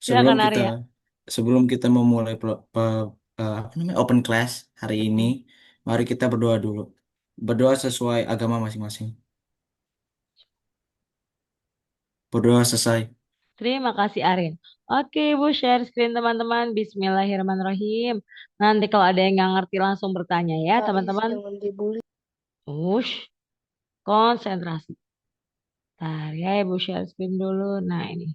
sebelum Silakan kita Arya. sebelum kita memulai apa namanya open class hari ini, Mm-mm. mari kita berdoa dulu. Berdoa sesuai agama masing-masing. Berdoa selesai. Terima kasih Arin. Oke, Ibu share screen teman-teman. Bismillahirrahmanirrahim. Nanti kalau ada yang nggak ngerti langsung bertanya ya, Guys, teman-teman. jangan dibully. Ush, konsentrasi. Bentar ya, Ibu share screen dulu. Nah, ini.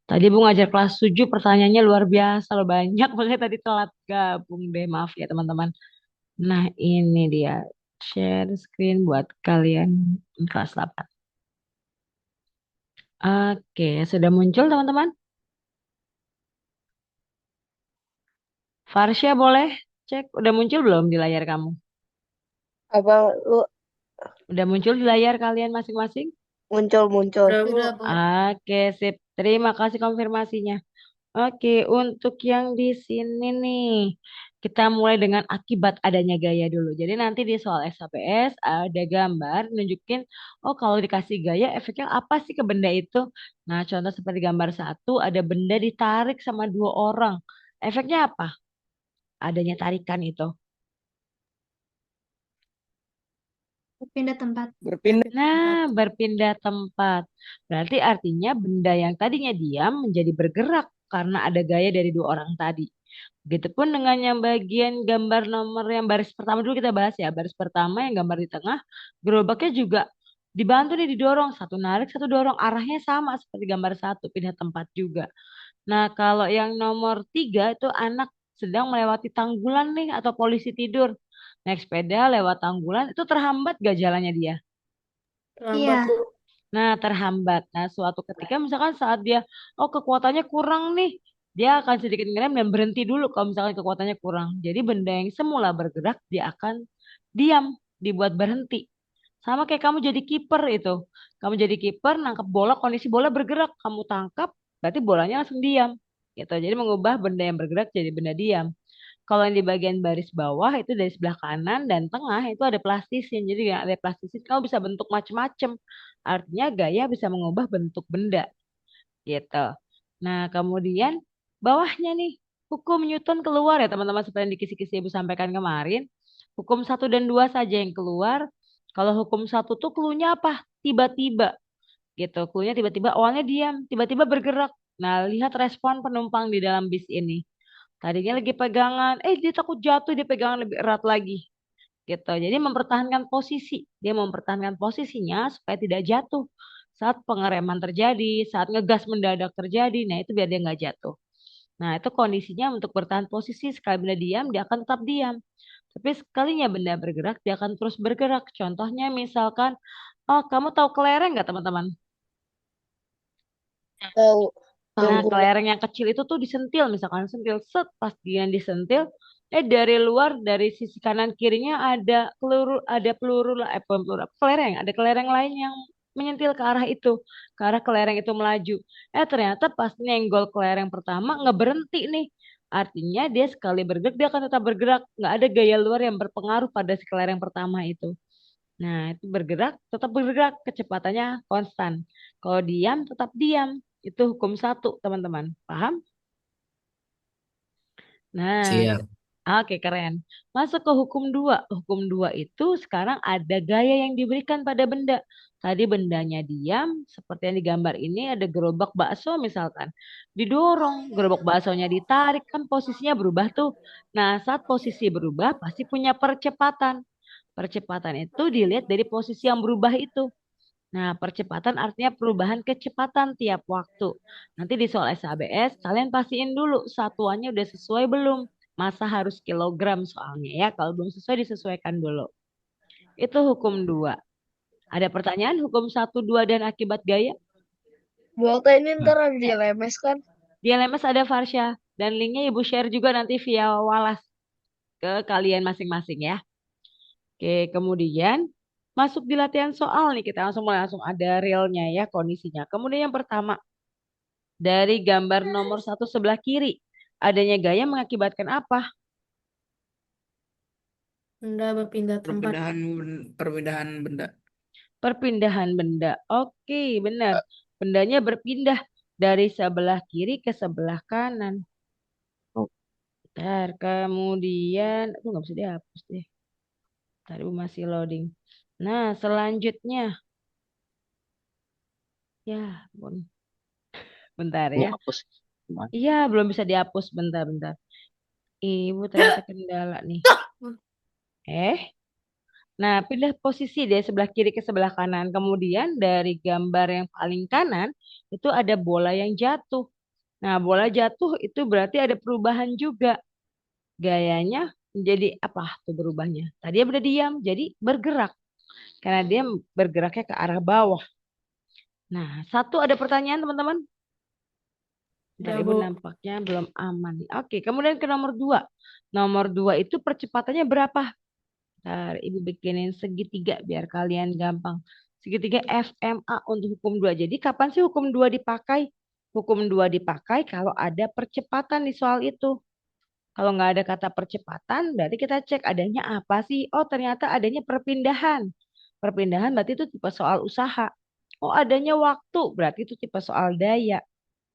Tadi Ibu ngajar kelas 7, pertanyaannya luar biasa loh. Banyak banget tadi telat gabung deh. Maaf ya, teman-teman. Nah, ini dia. Share screen buat kalian kelas 8. Oke, sudah muncul teman-teman? Farsha boleh cek, udah muncul belum di layar kamu? Abang lu Udah muncul di layar kalian masing-masing? muncul-muncul. Udah, Bu. Udah, Bu. Oke, sip. Terima kasih konfirmasinya. Oke, untuk yang di sini nih, kita mulai dengan akibat adanya gaya dulu. Jadi nanti di soal SHPS ada gambar nunjukin, oh kalau dikasih gaya efeknya apa sih ke benda itu? Nah, contoh seperti gambar satu, ada benda ditarik sama dua orang. Efeknya apa? Adanya tarikan itu. Pindah tempat. Berpindah tempat. Nah, berpindah tempat. Berarti artinya benda yang tadinya diam menjadi bergerak karena ada gaya dari dua orang tadi. Begitupun dengan yang bagian gambar nomor yang baris pertama dulu kita bahas ya. Baris pertama yang gambar di tengah, gerobaknya juga dibantu nih didorong. Satu narik, satu dorong. Arahnya sama seperti gambar satu, pindah tempat juga. Nah, kalau yang nomor 3 itu anak sedang melewati tanggulan nih atau polisi tidur. Naik sepeda lewat tanggulan itu terhambat gak jalannya dia? Terlambat, Bu. Nah, terhambat. Nah, suatu ketika misalkan saat dia, oh kekuatannya kurang nih, dia akan sedikit ngerem dan berhenti dulu kalau misalkan kekuatannya kurang. Jadi benda yang semula bergerak, dia akan diam, dibuat berhenti. Sama kayak kamu jadi kiper itu. Kamu jadi kiper, nangkep bola, kondisi bola bergerak, kamu tangkap, berarti bolanya langsung diam. Gitu. Jadi mengubah benda yang bergerak jadi benda diam. Kalau yang di bagian baris bawah itu dari sebelah kanan dan tengah itu ada plastisin. Jadi yang ada plastisin kamu bisa bentuk macam-macam. Artinya gaya bisa mengubah bentuk benda gitu. Nah, kemudian bawahnya nih hukum Newton keluar ya teman-teman seperti yang di kisi-kisi Ibu sampaikan kemarin. Hukum satu dan 2 saja yang keluar. Kalau hukum satu tuh cluenya apa? Tiba-tiba gitu. Cluenya tiba-tiba awalnya diam, tiba-tiba bergerak. Nah, lihat respon penumpang di dalam bis ini. Tadinya lagi pegangan, dia takut jatuh, dia pegangan lebih erat lagi. Gitu. Jadi mempertahankan posisi. Dia mempertahankan posisinya supaya tidak jatuh. Saat pengereman terjadi, saat ngegas mendadak terjadi, nah itu biar dia nggak jatuh. Nah itu kondisinya untuk bertahan posisi. Sekali benda diam, dia akan tetap diam. Tapi sekalinya benda bergerak, dia akan terus bergerak. Contohnya misalkan, oh kamu tahu kelereng nggak teman-teman? Tahu. Yang Nah, bulat. kelereng yang kecil itu tuh disentil, misalkan sentil set, pas dia disentil, dari luar, dari sisi kanan kirinya ada peluru lah, bukan peluru, kelereng, ada kelereng lain yang menyentil ke arah itu, ke arah kelereng itu melaju. Ternyata pas nyenggol kelereng pertama nggak berhenti nih. Artinya dia sekali bergerak, dia akan tetap bergerak, nggak ada gaya luar yang berpengaruh pada si kelereng pertama itu. Nah, itu bergerak, tetap bergerak, kecepatannya konstan. Kalau diam, tetap diam. Itu hukum satu, teman-teman. Paham? Nah, Siap. oke, keren. Masuk ke hukum dua. Hukum dua itu sekarang ada gaya yang diberikan pada benda. Tadi bendanya diam, seperti yang digambar ini ada gerobak bakso misalkan. Didorong, gerobak baksonya ditarik, kan posisinya berubah tuh. Nah, saat posisi berubah, pasti punya percepatan. Percepatan itu dilihat dari posisi yang berubah itu. Nah, percepatan artinya perubahan kecepatan tiap waktu. Nanti di soal SABS, kalian pastiin dulu satuannya udah sesuai belum. Masa harus kilogram soalnya ya. Kalau belum sesuai disesuaikan dulu. Itu hukum dua. Ada pertanyaan hukum satu, dua, dan akibat gaya? Volta ini ntar ada di LMS kan? Di LMS ada Farsha. Dan linknya Ibu share juga nanti via Walas ke kalian masing-masing ya. Oke, kemudian masuk di latihan soal nih. Kita langsung mulai langsung ada realnya ya kondisinya. Kemudian yang pertama. Dari gambar nomor satu sebelah kiri, adanya gaya mengakibatkan apa? Benda berpindah tempat. Perpindahan benda. Perpindahan benda. Oke, benar. Bendanya berpindah. dari sebelah kiri ke sebelah kanan. Oh, Ntar kemudian, aku nggak bisa dihapus deh. Tadi masih loading. Nah, selanjutnya, ya, bentar ini ya. hapus. Gimana? Iya, belum bisa dihapus. Bentar. Ibu ternyata kendala nih. Eh, nah pindah posisi dari sebelah kiri ke sebelah kanan. Kemudian dari gambar yang paling kanan itu ada bola yang jatuh. Nah, bola jatuh itu berarti ada perubahan juga. Gayanya menjadi apa tuh berubahnya? Tadi dia udah diam, jadi bergerak. Karena dia bergeraknya ke arah bawah. Nah, satu ada pertanyaan teman-teman. Bentar, Ya, Ibu Bu. nampaknya belum aman nih. Oke, kemudian ke nomor 2. Nomor 2 itu percepatannya berapa? Bentar, Ibu bikinin segitiga biar kalian gampang. Segitiga FMA untuk hukum 2. Jadi kapan sih hukum 2 dipakai? Hukum 2 dipakai kalau ada percepatan di soal itu. Kalau nggak ada kata percepatan, berarti kita cek adanya apa sih? Oh, ternyata adanya perpindahan. Perpindahan berarti itu tipe soal usaha. Oh, adanya waktu, berarti itu tipe soal daya.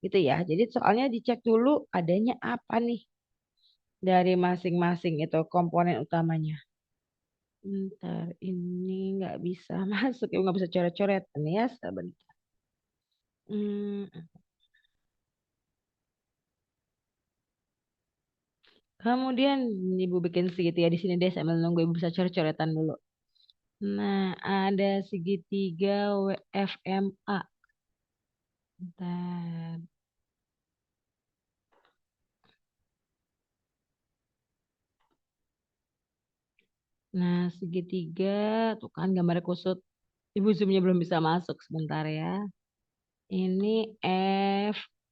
Gitu ya. Jadi soalnya dicek dulu adanya apa nih dari masing-masing itu komponen utamanya. Bentar, ini nggak bisa masuk. Ibu nggak bisa coret-coret. Ini ya, sebentar. Hmm, Kemudian Ibu bikin segitiga di sini deh sambil nunggu Ibu bisa coret-coretan dulu. Nah, ada segitiga WFMA. Bentar. Nah, segitiga, tuh kan gambar kusut. Ibu zoomnya belum bisa masuk sebentar ya. Ini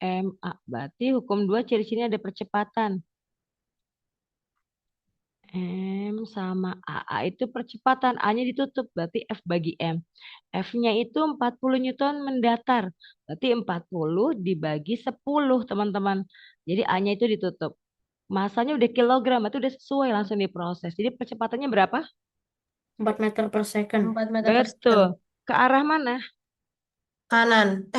FMA. Berarti hukum 2 ciri-cirinya ada percepatan. M sama A. A itu percepatan. A-nya ditutup. Berarti F bagi M. F-nya itu 40 Newton mendatar. Berarti 40 dibagi 10 teman-teman. Jadi A-nya itu ditutup. Masanya udah kilogram. Itu udah sesuai langsung diproses. Jadi percepatannya berapa? 4 meter per second. 4 meter per Betul. second. Ke arah mana? Kanan.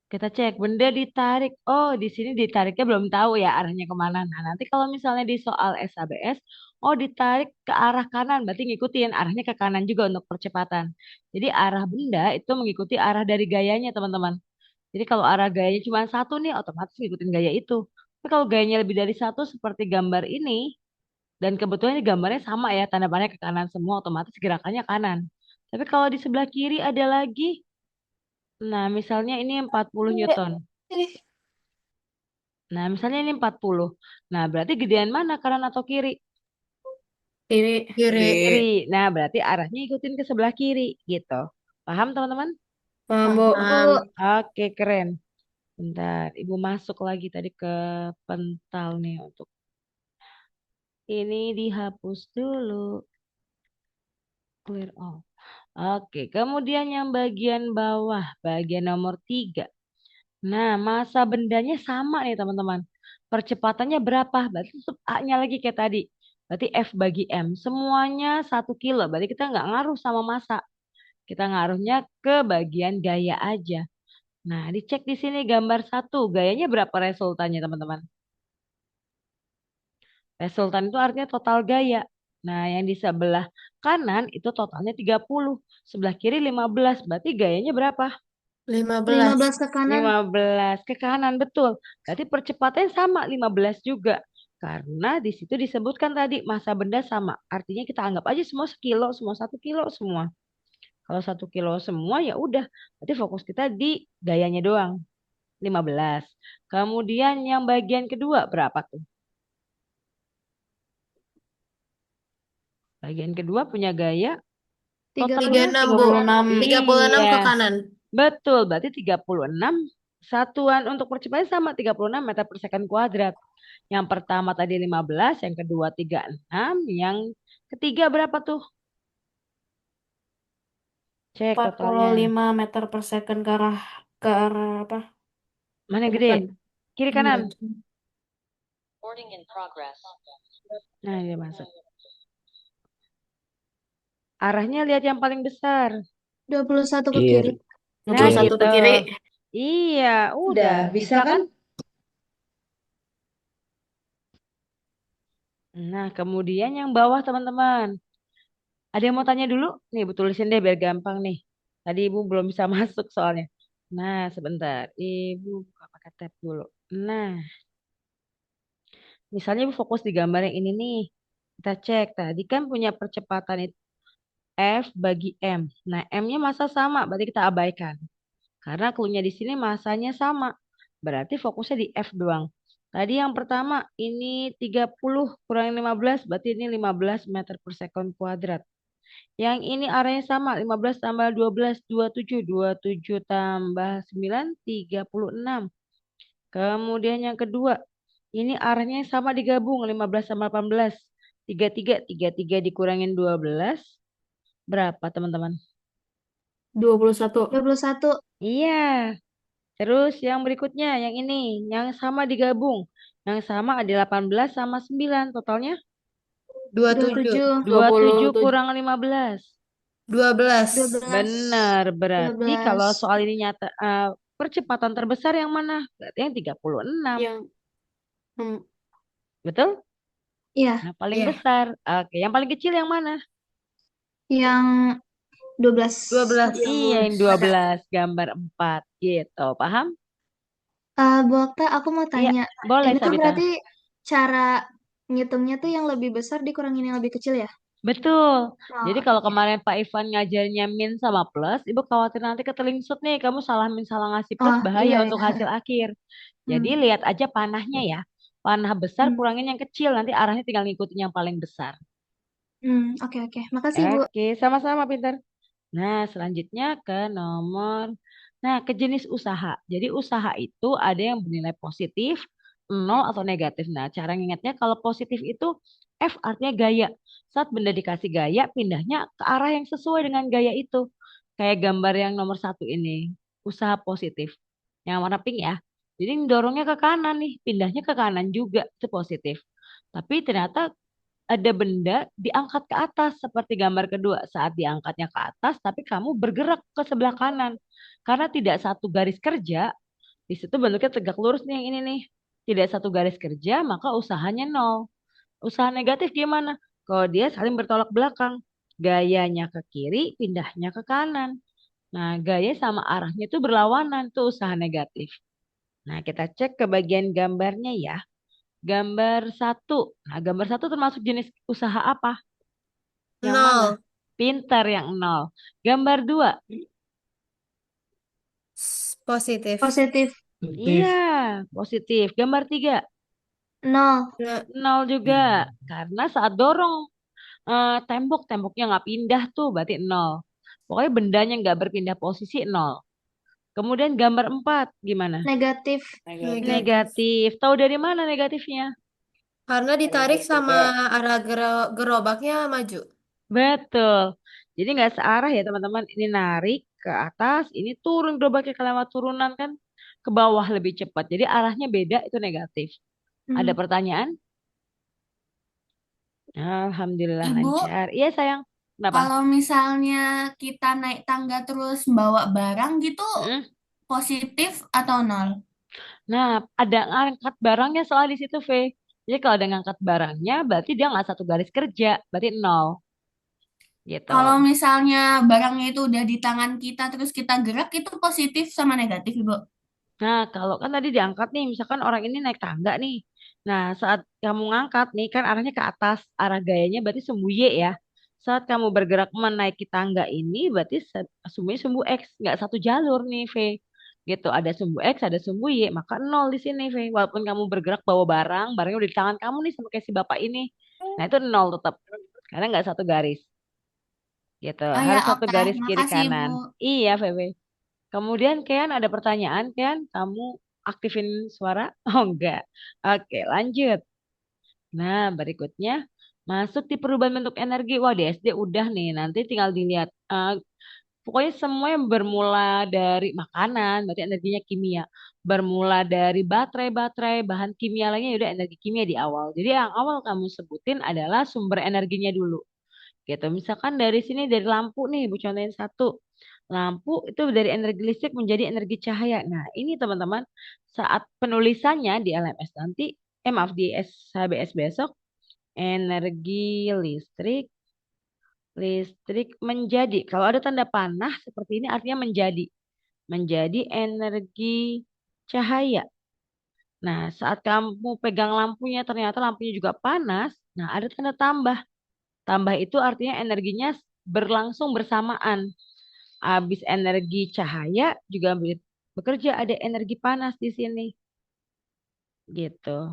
Kita cek, benda ditarik. Oh, di sini ditariknya belum tahu ya arahnya kemana. Nah, nanti kalau misalnya di soal SABS, oh ditarik ke arah kanan, berarti ngikutin arahnya ke kanan juga untuk percepatan. Jadi arah benda itu mengikuti arah dari gayanya, teman-teman. Jadi kalau arah gayanya cuma satu nih, otomatis ngikutin gaya itu. Tapi kalau gayanya lebih dari satu, seperti gambar ini, dan kebetulan ini gambarnya sama ya, tanda panahnya ke kanan semua, otomatis gerakannya kanan. Tapi kalau di sebelah kiri ada lagi, nah misalnya ini 40 Newton. Nah, misalnya ini 40. Nah, berarti gedean mana, kanan atau kiri? Kiri. Kiri. Kiri. Nah, berarti arahnya ikutin ke sebelah kiri, gitu. Paham, teman-teman? Paham, Bu. Paham. Oke, keren. Bentar, Ibu masuk lagi tadi ke pental nih untuk ini dihapus dulu. Clear all. Oke, kemudian yang bagian bawah, bagian nomor 3. Nah, massa bendanya sama nih teman-teman. Percepatannya berapa? Berarti tetap A-nya lagi kayak tadi. Berarti F bagi M. Semuanya 1 kilo. Berarti kita nggak ngaruh sama massa. Kita ngaruhnya ke bagian gaya aja. Nah, dicek di sini gambar 1. Gayanya berapa resultannya teman-teman? Resultan itu artinya total gaya. Nah, yang di sebelah kanan itu totalnya 30. Sebelah kiri 15. Berarti gayanya berapa? 15. 15 ke kanan. 15 ke kanan, betul. Berarti percepatannya sama 15 juga. Karena di situ disebutkan tadi massa benda sama. Artinya kita anggap aja semua sekilo, semua 1 kilo semua. Kalau 1 kilo semua ya udah. Berarti fokus kita di gayanya doang. 15. Kemudian yang bagian kedua berapa tuh? Bagian kedua punya gaya totalnya 36, Bu. 36 ke iya. kanan. Betul, berarti 36 satuan untuk percepatan sama 36 meter per second kuadrat. Yang pertama tadi 15, yang kedua 36, yang ketiga berapa tuh? Cek totalnya. 45 meter per second ke arah apa? Mana yang Ke gede? depan. Kiri kanan. Hmm. Nah, dia masuk. Arahnya lihat yang paling besar. 21 ke Kiri. kiri. Nah, 21 gitu. ke kiri. Iya, udah. Udah, bisa Bisa kan? kan? Nah, kemudian yang bawah teman-teman. Ada yang mau tanya dulu? Nih, ibu tulisin deh biar gampang nih. Tadi ibu belum bisa masuk soalnya. Nah, sebentar. Ibu buka pakai tab dulu. Nah, misalnya ibu fokus di gambar yang ini nih. Kita cek. Tadi kan punya percepatan itu F bagi M. Nah, M-nya masa sama, berarti kita abaikan. Karena clue-nya di sini masanya sama. Berarti fokusnya di F doang. Tadi yang pertama ini 30 kurang 15, berarti ini 15 meter per second kuadrat. Yang ini arahnya sama, 15 tambah 12, 27. 27 tambah 9, 36. Kemudian yang kedua, ini arahnya sama digabung, 15 sama 18. 33, 33 dikurangin 12. Berapa teman-teman? 21. 21. Iya. Terus yang berikutnya, yang ini, yang sama digabung. Yang sama ada 18 sama 9, totalnya 27. 27 27. kurang 15. 12. 12. Benar, berarti kalau 12. soal ini nyata percepatan terbesar yang mana? Berarti yang 36. Yang hmm, Betul? Iya, Nah, paling Iya. besar. Oke, yang paling kecil yang mana? yang 12. 12. Iya, yang 12, gambar 4 gitu. Paham? Bu Okta, aku mau Iya, tanya. boleh Ini tuh Sabita. berarti cara ngitungnya tuh yang lebih besar dikurangin yang lebih kecil ya? Betul. Oh, Jadi oke, kalau oke. kemarin Pak Ivan ngajarnya min sama plus, Ibu khawatir nanti ketelingsut nih, kamu salah min salah ngasih plus Oh, bahaya iya, untuk iya. hasil akhir. Jadi Hmm. lihat aja panahnya ya. Panah besar Hmm. kurangin yang kecil, nanti arahnya tinggal ngikutin yang paling besar. Oke, oke. Makasih, Bu. Oke, sama-sama pintar. Nah, selanjutnya ke nomor, nah ke jenis usaha. Jadi usaha itu ada yang bernilai positif, nol atau negatif. Nah, cara ngingetnya kalau positif itu F artinya gaya. Saat benda dikasih gaya, pindahnya ke arah yang sesuai dengan gaya itu. Kayak gambar yang nomor satu ini, usaha positif. Yang warna pink ya. Jadi dorongnya ke kanan nih, pindahnya ke kanan juga, itu positif. Tapi ternyata ada benda diangkat ke atas seperti gambar kedua. Saat diangkatnya ke atas, tapi kamu bergerak ke sebelah kanan. Karena tidak satu garis kerja, di situ bentuknya tegak lurus nih yang ini nih. Tidak satu garis kerja, maka usahanya nol. Usaha negatif gimana? Kalau dia saling bertolak belakang. Gayanya ke kiri, pindahnya ke kanan. Nah, gaya sama arahnya itu berlawanan, itu usaha negatif. Nah, kita cek ke bagian gambarnya ya. Gambar satu. Nah, gambar satu termasuk jenis usaha apa? Yang mana? 0. Pintar yang nol. Gambar dua. Positif. Positif. Iya, positif. Gambar tiga. 0. Nggak. Nol juga. Karena saat dorong temboknya nggak pindah tuh berarti nol. Pokoknya bendanya nggak berpindah posisi nol. Kemudian gambar empat gimana? Negatif. Negatif. Tahu dari mana negatifnya? Karena ditarik sama arah gerobaknya maju. Betul. Jadi nggak searah ya teman-teman. Ini narik ke atas, ini turun gerobaknya kelewat turunan kan ke bawah lebih cepat. Jadi arahnya beda itu negatif. Ada Hmm. pertanyaan? Alhamdulillah Ibu, lancar. Iya sayang. Kenapa? kalau misalnya kita naik tangga terus bawa barang gitu, Mm-mm. positif atau nol? Nah, ada ngangkat barangnya soal di situ, V. Jadi kalau ada ngangkat barangnya, berarti dia nggak satu garis kerja, berarti nol, gitu. Kalau misalnya barangnya itu udah di tangan kita terus kita gerak, itu positif sama negatif, Ibu? Nah, kalau kan tadi diangkat nih, misalkan orang ini naik tangga nih. Nah, saat kamu ngangkat nih, kan arahnya ke atas, arah gayanya berarti sumbu Y ya. Saat kamu bergerak menaiki tangga ini, berarti sumbunya sumbu X, nggak satu jalur nih, V. Gitu, ada sumbu X, ada sumbu Y, maka nol di sini, V. Walaupun kamu bergerak bawa barang, barangnya udah di tangan kamu nih, sama kayak si bapak ini. Nah, itu nol tetap, karena nggak satu garis. Gitu, Oh ya, harus satu oke. garis kiri Makasih, Ibu. kanan. Iya, VW. Kemudian Kian ada pertanyaan, Kian, kamu aktifin suara? Oh enggak. Oke, lanjut. Nah, berikutnya masuk di perubahan bentuk energi. Wah, di SD udah nih. Nanti tinggal dilihat. Pokoknya semua yang bermula dari makanan, berarti energinya kimia. Bermula dari baterai-baterai, bahan kimia lainnya, udah energi kimia di awal. Jadi yang awal kamu sebutin adalah sumber energinya dulu. Gitu. Misalkan dari sini dari lampu nih, Bu contohin satu. Lampu itu dari energi listrik menjadi energi cahaya. Nah, ini teman-teman, saat penulisannya di LMS nanti, maaf, di SHBS besok, energi listrik menjadi. Kalau ada tanda panah seperti ini artinya menjadi energi cahaya. Nah, saat kamu pegang lampunya ternyata lampunya juga panas, nah ada tanda tambah. Tambah itu artinya energinya berlangsung bersamaan. Habis energi cahaya juga bekerja, ada energi panas di sini. Gitu.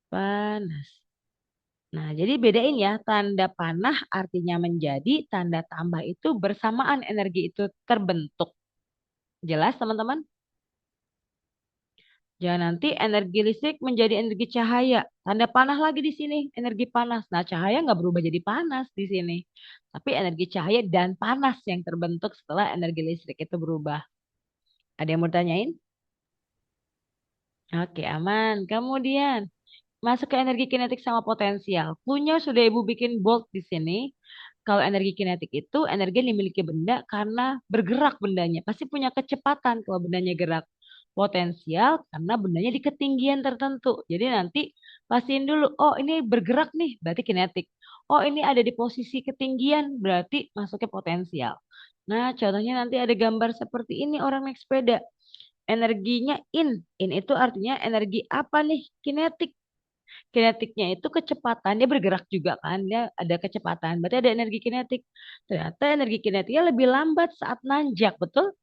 Panas. Nah, jadi bedain ya, tanda panah artinya menjadi, tanda tambah itu bersamaan energi itu terbentuk. Jelas, teman-teman? Jangan nanti energi listrik menjadi energi cahaya. Tanda panah lagi di sini, energi panas. Nah, cahaya nggak berubah jadi panas di sini. Tapi energi cahaya dan panas yang terbentuk setelah energi listrik itu berubah. Ada yang mau tanyain? Oke, aman. Kemudian, masuk ke energi kinetik sama potensial. Punya sudah Ibu bikin bold di sini. Kalau energi kinetik itu energi yang dimiliki benda karena bergerak bendanya. Pasti punya kecepatan kalau bendanya gerak. Potensial karena bendanya di ketinggian tertentu. Jadi nanti pastiin dulu, oh ini bergerak nih, berarti kinetik. Oh ini ada di posisi ketinggian, berarti masuknya potensial. Nah, contohnya nanti ada gambar seperti ini orang naik sepeda. Energinya in. In itu artinya energi apa nih? Kinetik. Kinetiknya itu kecepatan, dia bergerak juga kan, dia ada kecepatan, berarti ada energi kinetik. Ternyata energi kinetiknya lebih lambat saat nanjak, betul?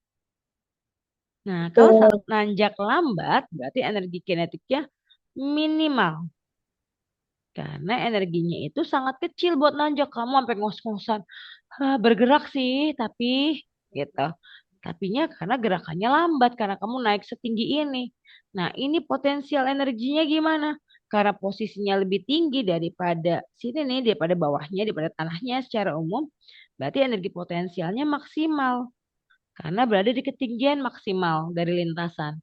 Nah, kalau saat nanjak lambat, berarti energi kinetiknya minimal. Karena energinya itu sangat kecil buat nanjak. Kamu sampai ngos-ngosan. Bergerak sih, tapi gitu. Tapinya karena gerakannya lambat, karena kamu naik setinggi ini. Nah, ini potensial energinya gimana? Karena posisinya lebih tinggi daripada sini nih, daripada bawahnya, daripada tanahnya secara umum, berarti energi potensialnya maksimal. Karena berada di ketinggian maksimal dari lintasan.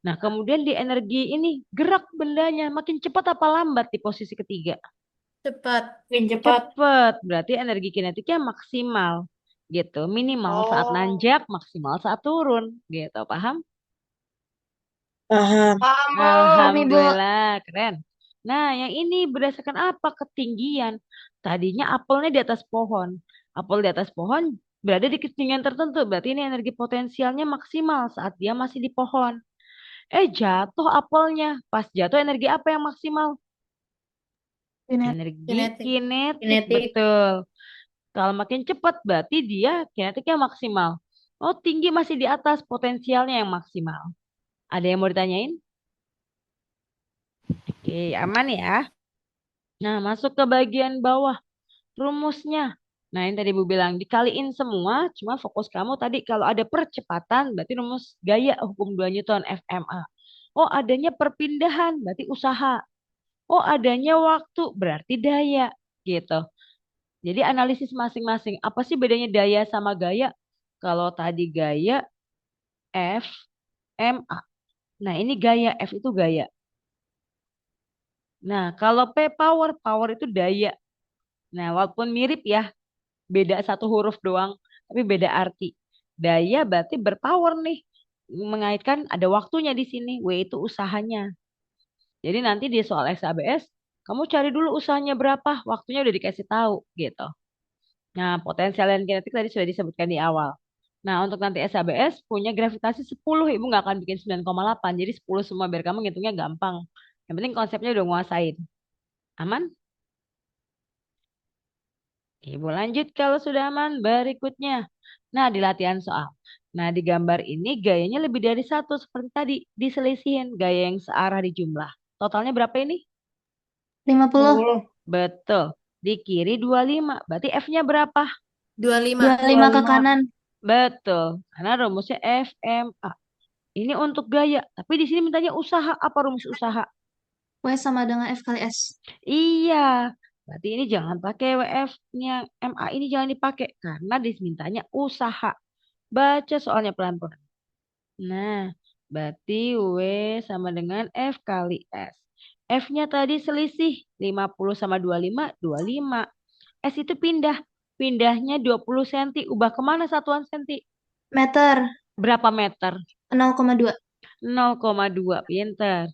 Nah, kemudian di energi ini gerak bendanya makin cepat apa lambat di posisi ketiga? Cepat. Makin cepat. Cepat, berarti energi kinetiknya maksimal gitu. Minimal saat nanjak, maksimal saat turun gitu. Paham? Paham, Bu. Alhamdulillah, keren. Nah, yang ini berdasarkan apa? Ketinggian. Tadinya apelnya di atas pohon. Apel di atas pohon berada di ketinggian tertentu. Berarti ini energi potensialnya maksimal saat dia masih di pohon. Jatuh apelnya. Pas jatuh energi apa yang maksimal? Energi Kinetik. kinetik, Kinetik. betul. Kalau makin cepat berarti dia kinetiknya maksimal. Oh, tinggi masih di atas, potensialnya yang maksimal. Ada yang mau ditanyain? Oke, aman ya. Nah, masuk ke bagian bawah. Rumusnya. Nah, ini tadi Ibu bilang dikaliin semua, cuma fokus kamu tadi kalau ada percepatan berarti rumus gaya hukum 2 Newton FMA. Oh, adanya perpindahan berarti usaha. Oh, adanya waktu berarti daya gitu. Jadi analisis masing-masing. Apa sih bedanya daya sama gaya? Kalau tadi gaya F M A. Nah, ini gaya, F itu gaya. Nah, kalau P power, power itu daya. Nah, walaupun mirip ya, beda satu huruf doang, tapi beda arti. Daya berarti berpower nih, mengaitkan ada waktunya di sini. W itu usahanya. Jadi nanti di soal SABS, kamu cari dulu usahanya berapa, waktunya udah dikasih tahu gitu. Nah, potensial dan kinetik tadi sudah disebutkan di awal. Nah, untuk nanti SABS punya gravitasi 10, Ibu nggak akan bikin 9,8. Jadi 10 semua biar kamu ngitungnya gampang. Yang penting konsepnya udah nguasain. Aman? Ibu lanjut kalau sudah aman. Berikutnya. Nah, di latihan soal. Nah, di gambar ini gayanya lebih dari satu seperti tadi. Diselisihin gaya yang searah di jumlah. Totalnya berapa ini? 50. 50. Betul. Di kiri 25. Berarti F-nya berapa? 25. 25 ke kanan. Betul. Karena rumusnya FMA. Ini untuk gaya. Tapi di sini mintanya usaha. Apa rumus usaha? W sama dengan F kali S. Iya. Berarti ini jangan pakai WF-nya. MA ini jangan dipakai. Karena dimintanya usaha. Baca soalnya pelan-pelan. Nah, berarti W sama dengan F kali S. F-nya tadi selisih 50 sama 25, 25. S itu pindah. Pindahnya 20 cm. Ubah kemana satuan cm? Meter. Berapa meter? 0,2. 0,2, pinter.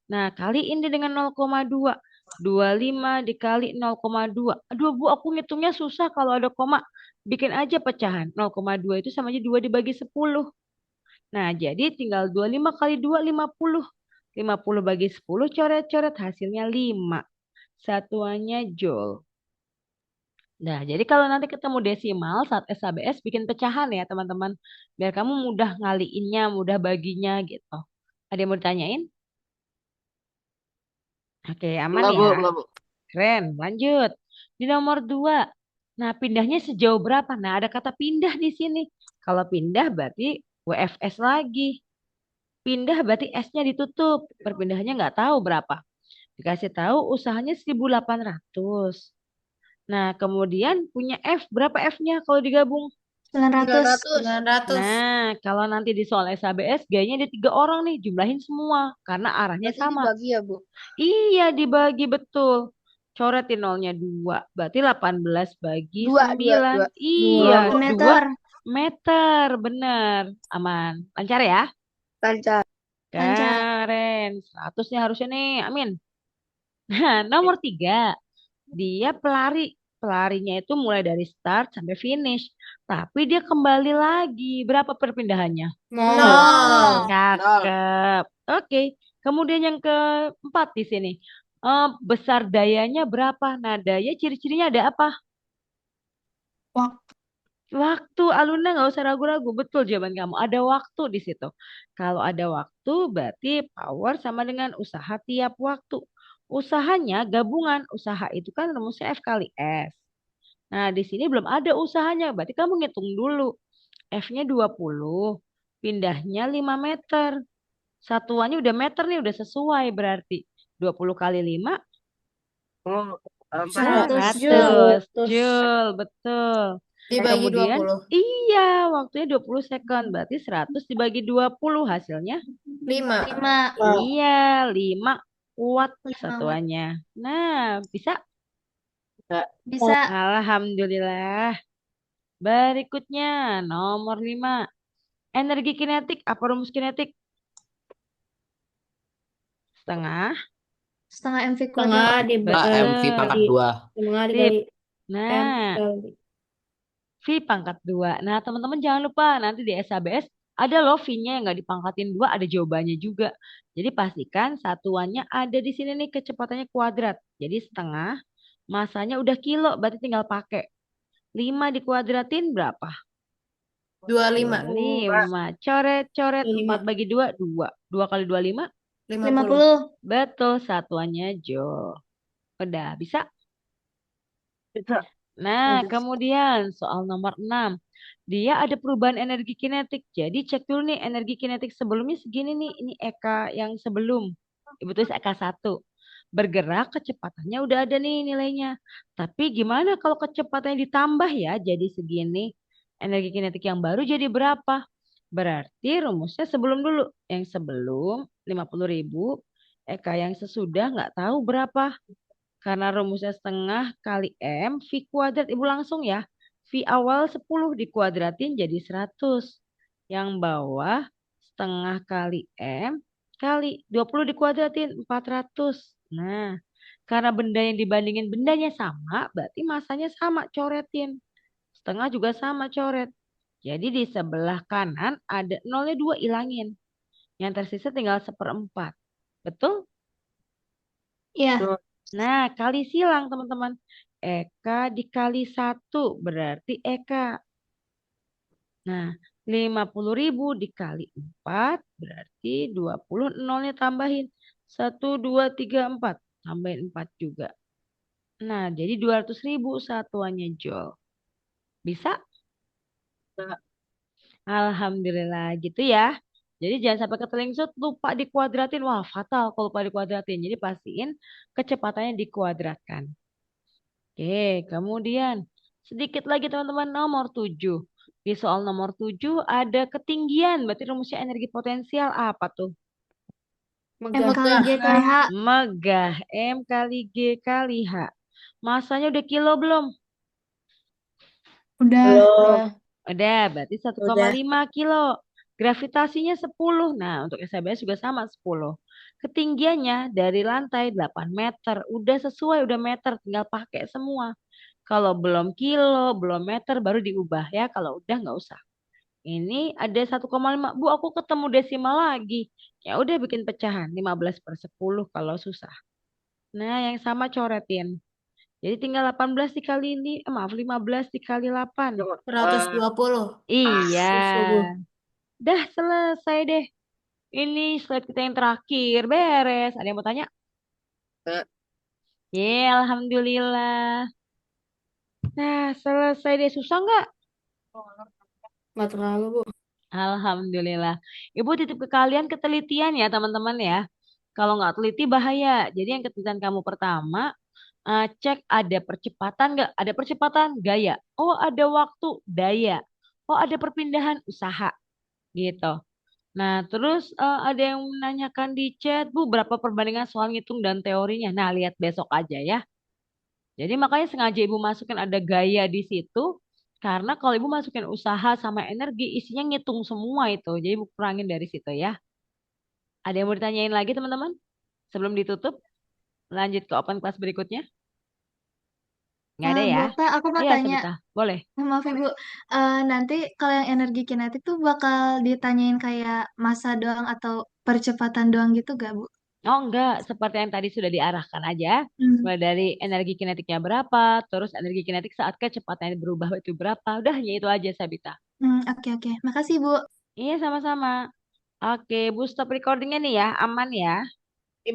Nah, kaliin deh dengan 0,2. 25 dikali 0,2. Aduh, Bu, aku ngitungnya susah kalau ada koma. Bikin aja pecahan. 0,2 itu sama aja 2 dibagi 10. Nah, jadi tinggal 25 kali 2, 50. 50 bagi 10, coret-coret, hasilnya 5. Satuannya joule. Nah, jadi kalau nanti ketemu desimal saat SABS, bikin pecahan ya, teman-teman. Biar kamu mudah ngaliinnya, mudah baginya gitu. Ada yang mau ditanyain? Oke, aman ya. Enggak, Bu. Keren, lanjut. Di nomor 2. Nah, pindahnya sejauh berapa? Nah, ada kata pindah di sini. Kalau pindah berarti WFS lagi. Pindah berarti S-nya ditutup. Perpindahannya nggak tahu berapa. Dikasih tahu usahanya 1.800. Nah, kemudian punya F. Berapa F-nya kalau digabung? 900. 900. Nah, kalau nanti di soal SABS, gayanya ada 3 orang nih. Jumlahin semua. Karena arahnya Berarti sama. dibagi ya, Bu? Iya, dibagi betul. Coretin nolnya 2. Berarti 18 bagi 9. Iya, 2 2 meter. meter. Benar. Aman. Lancar ya? Lancar. Lancar. Keren. 100 nih harusnya nih. Amin. Nah, nomor 3. Dia pelari. Pelarinya itu mulai dari start sampai finish. Tapi dia kembali lagi. Berapa perpindahannya? 0. Cakep. Oke. Kemudian yang keempat di sini. Besar dayanya berapa? Nah, daya ciri-cirinya ada apa? Waktu. Waktu. Aluna nggak usah ragu-ragu. Betul jawaban kamu. Ada waktu di situ. Kalau ada waktu berarti power sama dengan usaha tiap waktu. Usahanya gabungan. Usaha itu kan rumusnya F kali S. Nah, di sini belum ada usahanya. Berarti kamu ngitung dulu. F-nya 20. Pindahnya 5 meter. Satuannya udah meter nih, udah sesuai berarti. 20 kali 5, Oh, 100 100 joule. joule, betul. Dibagi Kemudian, 20. iya, waktunya 20 second. Berarti 100 dibagi 20 hasilnya. 5. 5. Iya, 5 watt 5 watt. satuannya. Nah, bisa? Bisa. Alhamdulillah. Berikutnya, nomor 5. Energi kinetik, apa rumus kinetik? Setengah. Setengah MV Setengah kuadrat. dibagi MV pangkat Betul. 2. setengah Sip. dikali M Nah, kali. V pangkat 2. Nah, teman-teman jangan lupa nanti di SABS ada loh V-nya yang nggak dipangkatin 2, ada jawabannya juga. Jadi pastikan satuannya ada di sini nih, kecepatannya kuadrat. Jadi setengah, masanya udah kilo, berarti tinggal pakai. 5 dikuadratin berapa? 25. 25. Coret-coret, 4 5. bagi 2, 2. 2 kali 25, 50. 50. betul, satuannya joule. Udah, bisa? Bisa. Nah, kemudian soal nomor 6. Dia ada perubahan energi kinetik. Jadi cek dulu nih energi kinetik sebelumnya segini nih. Ini Eka yang sebelum. Ibu tulis Eka 1. Bergerak kecepatannya udah ada nih nilainya. Tapi gimana kalau kecepatannya ditambah ya jadi segini. Energi kinetik yang baru jadi berapa? Berarti rumusnya sebelum dulu. Yang sebelum 50.000. Eka yang sesudah nggak tahu berapa. Karena rumusnya setengah kali M, V kuadrat. Ibu langsung ya. V awal 10 dikuadratin jadi 100. Yang bawah setengah kali M kali 20 dikuadratin 400. Nah, karena benda yang dibandingin bendanya sama, berarti masanya sama, coretin. Setengah juga sama, coret. Jadi di sebelah kanan ada nolnya 2, ilangin. Yang tersisa tinggal 1/4. Betul? Iya. Nah, kali silang teman-teman. Eka dikali 1 berarti Eka. Nah, 50.000 dikali 4 berarti 20. Nolnya tambahin. 1, 2, 3, 4. Tambahin 4 juga. Nah, jadi 200.000 satuannya joule. Bisa? Alhamdulillah gitu ya. Jadi jangan sampai ketelengsut lupa dikuadratin. Wah, fatal kalau lupa dikuadratin. Jadi pastiin kecepatannya dikuadratkan. Oke, kemudian sedikit lagi teman-teman nomor 7. Di soal nomor 7 ada ketinggian, berarti rumusnya energi potensial apa tuh? M Megah. kali G kali H. Megah, M kali G kali H. Masanya udah kilo belum? Udah. Udah, berarti 1,5 kilo. Gravitasinya 10. Nah, untuk SHBS juga sama 10. Ketinggiannya dari lantai 8 meter. Udah sesuai, udah meter. Tinggal pakai semua. Kalau belum kilo, belum meter, baru diubah ya. Kalau udah nggak usah. Ini ada 1,5. Bu, aku ketemu desimal lagi. Ya udah bikin pecahan. 15/10 kalau susah. Nah, yang sama coretin. Jadi tinggal 18 dikali ini, maaf 15 dikali 8. 120. Iya. Subuh. Dah selesai deh. Ini slide kita yang terakhir. Beres. Ada yang mau tanya? Eh. Ye, alhamdulillah. Nah, selesai deh. Susah nggak? Nggak terlalu, Bu. Alhamdulillah. Ibu titip ke kalian ketelitian ya, teman-teman ya. Kalau nggak teliti bahaya. Jadi yang ketelitian kamu pertama, cek ada percepatan nggak? Ada percepatan gaya. Oh, ada waktu daya. Oh, ada perpindahan usaha gitu. Nah, terus ada yang menanyakan di chat, Bu, berapa perbandingan soal ngitung dan teorinya? Nah, lihat besok aja ya. Jadi makanya sengaja Ibu masukin ada gaya di situ, karena kalau Ibu masukin usaha sama energi, isinya ngitung semua itu. Jadi Ibu kurangin dari situ ya. Ada yang mau ditanyain lagi teman-teman? Sebelum ditutup, lanjut ke open class berikutnya? Nggak ada ya? Bu, Kak, aku mau Iya, tanya. Sabita. Boleh. Maaf Ibu, nanti kalau yang energi kinetik tuh bakal ditanyain kayak massa doang atau percepatan doang gitu gak, Bu? Oh enggak, seperti yang tadi sudah diarahkan aja. Hmm, Mulai dari energi kinetiknya berapa, terus energi kinetik saat kecepatannya berubah itu berapa. Udah, ya itu aja, Sabita. oke oke. Makasih, Bu. Iya, sama-sama. Oke, Bu, stop recordingnya nih ya. Aman ya.